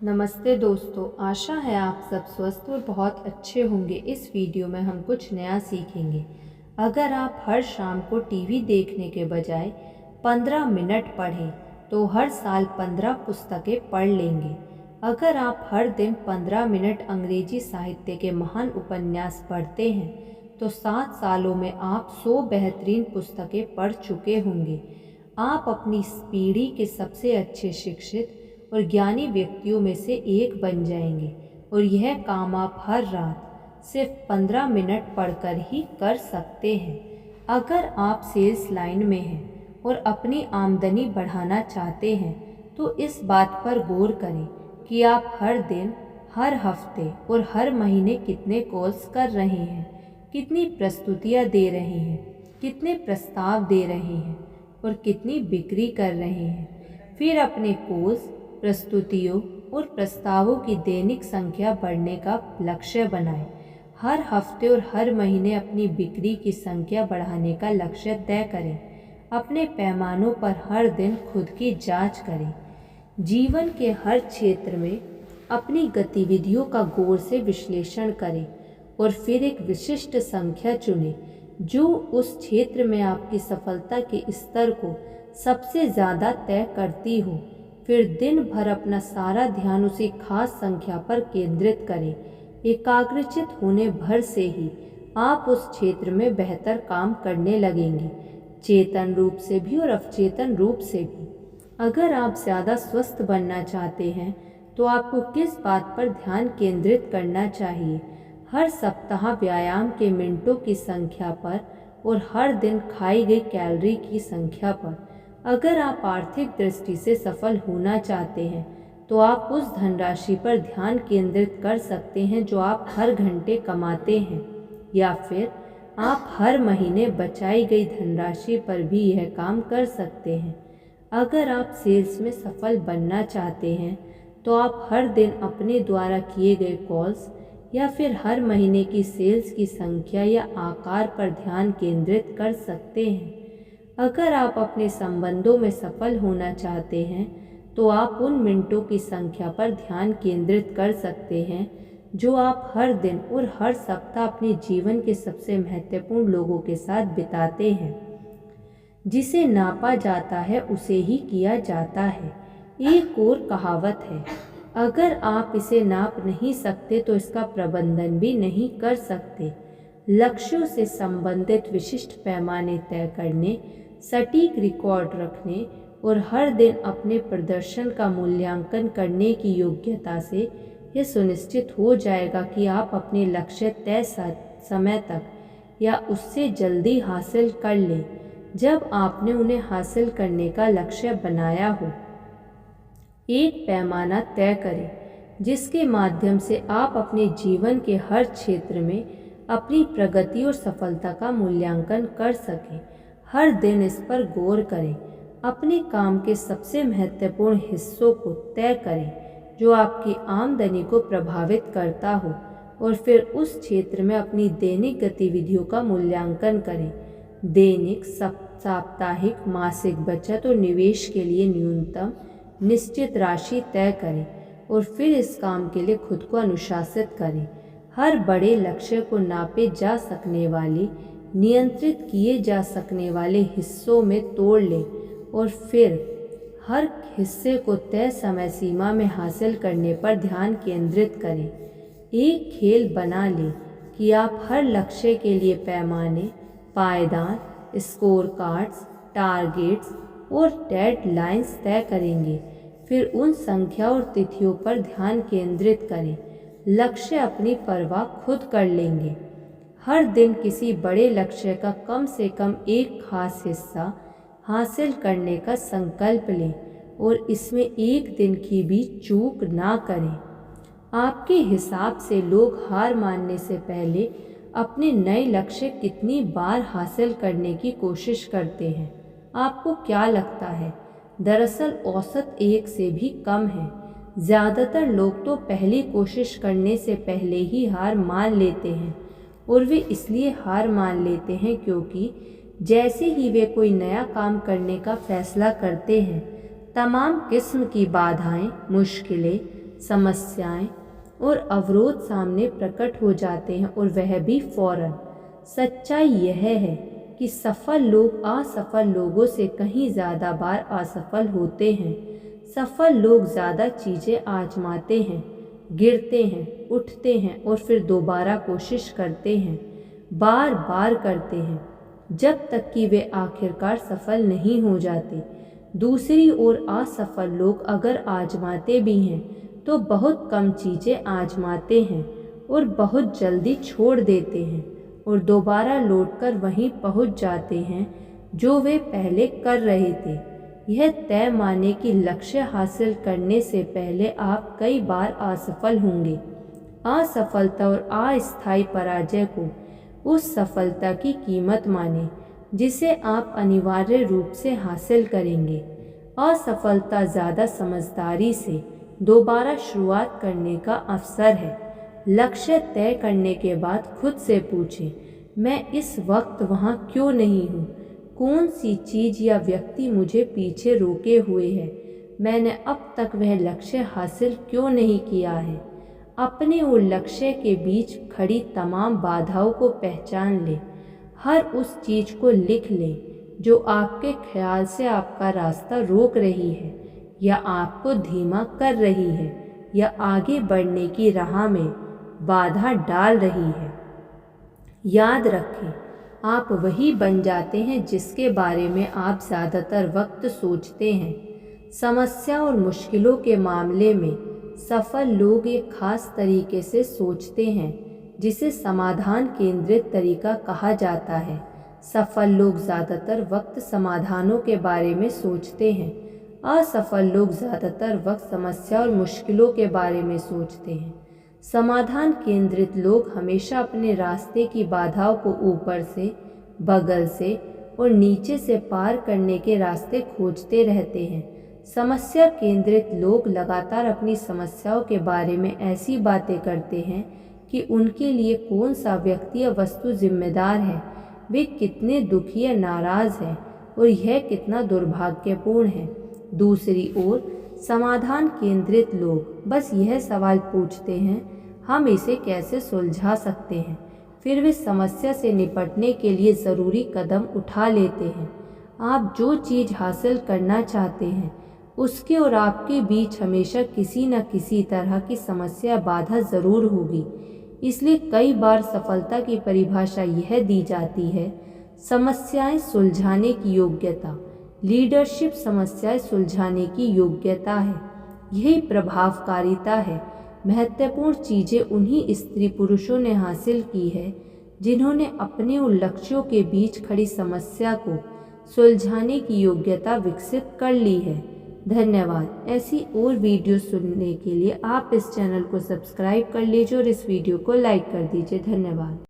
नमस्ते दोस्तों, आशा है आप सब स्वस्थ और बहुत अच्छे होंगे। इस वीडियो में हम कुछ नया सीखेंगे। अगर आप हर शाम को टीवी देखने के बजाय 15 मिनट पढ़ें तो हर साल 15 पुस्तकें पढ़ लेंगे। अगर आप हर दिन 15 मिनट अंग्रेजी साहित्य के महान उपन्यास पढ़ते हैं तो 7 सालों में आप 100 बेहतरीन पुस्तकें पढ़ चुके होंगे। आप अपनी इस पीढ़ी के सबसे अच्छे शिक्षित और ज्ञानी व्यक्तियों में से एक बन जाएंगे और यह काम आप हर रात सिर्फ 15 मिनट पढ़कर ही कर सकते हैं। अगर आप सेल्स लाइन में हैं और अपनी आमदनी बढ़ाना चाहते हैं तो इस बात पर गौर करें कि आप हर दिन, हर हफ्ते और हर महीने कितने कॉल्स कर रहे हैं, कितनी प्रस्तुतियाँ दे रहे हैं, कितने प्रस्ताव दे रहे हैं और कितनी बिक्री कर रहे हैं। फिर अपने कॉल्स, प्रस्तुतियों और प्रस्तावों की दैनिक संख्या बढ़ने का लक्ष्य बनाएं। हर हफ्ते और हर महीने अपनी बिक्री की संख्या बढ़ाने का लक्ष्य तय करें। अपने पैमानों पर हर दिन खुद की जांच करें। जीवन के हर क्षेत्र में अपनी गतिविधियों का गौर से विश्लेषण करें और फिर एक विशिष्ट संख्या चुनें जो उस क्षेत्र में आपकी सफलता के स्तर को सबसे ज़्यादा तय करती हो। फिर दिन भर अपना सारा ध्यान उसी खास संख्या पर केंद्रित करें। एकाग्रचित होने भर से ही आप उस क्षेत्र में बेहतर काम करने लगेंगे, चेतन रूप से भी और अवचेतन रूप से भी। अगर आप ज़्यादा स्वस्थ बनना चाहते हैं तो आपको किस बात पर ध्यान केंद्रित करना चाहिए? हर सप्ताह व्यायाम के मिनटों की संख्या पर और हर दिन खाई गई कैलोरी की संख्या पर। अगर आप आर्थिक दृष्टि से सफल होना चाहते हैं तो आप उस धनराशि पर ध्यान केंद्रित कर सकते हैं जो आप हर घंटे कमाते हैं, या फिर आप हर महीने बचाई गई धनराशि पर भी यह काम कर सकते हैं। अगर आप सेल्स में सफल बनना चाहते हैं तो आप हर दिन अपने द्वारा किए गए कॉल्स या फिर हर महीने की सेल्स की संख्या या आकार पर ध्यान केंद्रित कर सकते हैं। अगर आप अपने संबंधों में सफल होना चाहते हैं तो आप उन मिनटों की संख्या पर ध्यान केंद्रित कर सकते हैं जो आप हर दिन और हर सप्ताह अपने जीवन के सबसे महत्वपूर्ण लोगों के साथ बिताते हैं। जिसे नापा जाता है उसे ही किया जाता है। एक और कहावत है, अगर आप इसे नाप नहीं सकते तो इसका प्रबंधन भी नहीं कर सकते। लक्ष्यों से संबंधित विशिष्ट पैमाने तय करने, सटीक रिकॉर्ड रखने और हर दिन अपने प्रदर्शन का मूल्यांकन करने की योग्यता से यह सुनिश्चित हो जाएगा कि आप अपने लक्ष्य तय समय तक या उससे जल्दी हासिल कर लें जब आपने उन्हें हासिल करने का लक्ष्य बनाया हो। एक पैमाना तय करें जिसके माध्यम से आप अपने जीवन के हर क्षेत्र में अपनी प्रगति और सफलता का मूल्यांकन कर सकें। हर दिन इस पर गौर करें। अपने काम के सबसे महत्वपूर्ण हिस्सों को तय करें जो आपकी आमदनी को प्रभावित करता हो और फिर उस क्षेत्र में अपनी दैनिक गतिविधियों का मूल्यांकन करें। दैनिक, साप्ताहिक, मासिक बचत और निवेश के लिए न्यूनतम निश्चित राशि तय करें और फिर इस काम के लिए खुद को अनुशासित करें। हर बड़े लक्ष्य को नापे जा सकने वाले, नियंत्रित किए जा सकने वाले हिस्सों में तोड़ लें और फिर हर हिस्से को तय समय सीमा में हासिल करने पर ध्यान केंद्रित करें। एक खेल बना लें कि आप हर लक्ष्य के लिए पैमाने, पायदान, स्कोर कार्ड्स, टारगेट्स और डेडलाइंस तय करेंगे। फिर उन संख्या और तिथियों पर ध्यान केंद्रित करें। लक्ष्य अपनी परवाह खुद कर लेंगे। हर दिन किसी बड़े लक्ष्य का कम से कम एक खास हिस्सा हासिल करने का संकल्प लें और इसमें एक दिन की भी चूक ना करें। आपके हिसाब से लोग हार मानने से पहले अपने नए लक्ष्य कितनी बार हासिल करने की कोशिश करते हैं? आपको क्या लगता है? दरअसल औसत 1 से भी कम है। ज़्यादातर लोग तो पहली कोशिश करने से पहले ही हार मान लेते हैं और वे इसलिए हार मान लेते हैं क्योंकि जैसे ही वे कोई नया काम करने का फैसला करते हैं तमाम किस्म की बाधाएं, मुश्किलें, समस्याएं और अवरोध सामने प्रकट हो जाते हैं, और वह भी फौरन। सच्चाई यह है कि सफल लोग असफल लोगों से कहीं ज़्यादा बार असफल होते हैं। सफल लोग ज़्यादा चीज़ें आजमाते हैं, गिरते हैं, उठते हैं और फिर दोबारा कोशिश करते हैं, बार बार करते हैं, जब तक कि वे आखिरकार सफल नहीं हो जाते। दूसरी ओर असफल लोग अगर आजमाते भी हैं तो बहुत कम चीज़ें आजमाते हैं और बहुत जल्दी छोड़ देते हैं और दोबारा लौटकर वहीं पहुंच जाते हैं जो वे पहले कर रहे थे। यह तय माने कि लक्ष्य हासिल करने से पहले आप कई बार असफल होंगे। असफलता और अस्थायी पराजय को उस सफलता की कीमत माने जिसे आप अनिवार्य रूप से हासिल करेंगे। असफलता ज़्यादा समझदारी से दोबारा शुरुआत करने का अवसर है। लक्ष्य तय करने के बाद खुद से पूछें, मैं इस वक्त वहाँ क्यों नहीं हूँ? कौन सी चीज़ या व्यक्ति मुझे पीछे रोके हुए है? मैंने अब तक वह लक्ष्य हासिल क्यों नहीं किया है? अपने और लक्ष्य के बीच खड़ी तमाम बाधाओं को पहचान लें। हर उस चीज़ को लिख लें जो आपके ख्याल से आपका रास्ता रोक रही है या आपको धीमा कर रही है या आगे बढ़ने की राह में बाधा डाल रही है। याद रखें, आप वही बन जाते हैं जिसके बारे में आप ज़्यादातर वक्त सोचते हैं। समस्या और मुश्किलों के मामले में सफल लोग एक खास तरीके से सोचते हैं जिसे समाधान केंद्रित तरीका कहा जाता है। सफल लोग ज़्यादातर वक्त समाधानों के बारे में सोचते हैं। असफल लोग ज़्यादातर वक्त समस्या और मुश्किलों के बारे में सोचते हैं। समाधान केंद्रित लोग हमेशा अपने रास्ते की बाधाओं को ऊपर से, बगल से और नीचे से पार करने के रास्ते खोजते रहते हैं। समस्या केंद्रित लोग लगातार अपनी समस्याओं के बारे में ऐसी बातें करते हैं कि उनके लिए कौन सा व्यक्ति या वस्तु जिम्मेदार है, वे कितने दुखी या नाराज़ हैं और यह कितना दुर्भाग्यपूर्ण है। दूसरी ओर समाधान केंद्रित लोग बस यह सवाल पूछते हैं, हम इसे कैसे सुलझा सकते हैं। फिर वे समस्या से निपटने के लिए ज़रूरी कदम उठा लेते हैं। आप जो चीज़ हासिल करना चाहते हैं उसके और आपके बीच हमेशा किसी न किसी तरह की समस्या बाधा ज़रूर होगी। इसलिए कई बार सफलता की परिभाषा यह दी जाती है, समस्याएं सुलझाने की योग्यता। लीडरशिप समस्याएं सुलझाने की योग्यता है, यही प्रभावकारिता है। महत्वपूर्ण चीज़ें उन्हीं स्त्री पुरुषों ने हासिल की है जिन्होंने अपने उन लक्ष्यों के बीच खड़ी समस्या को सुलझाने की योग्यता विकसित कर ली है। धन्यवाद। ऐसी और वीडियो सुनने के लिए आप इस चैनल को सब्सक्राइब कर लीजिए और इस वीडियो को लाइक कर दीजिए। धन्यवाद।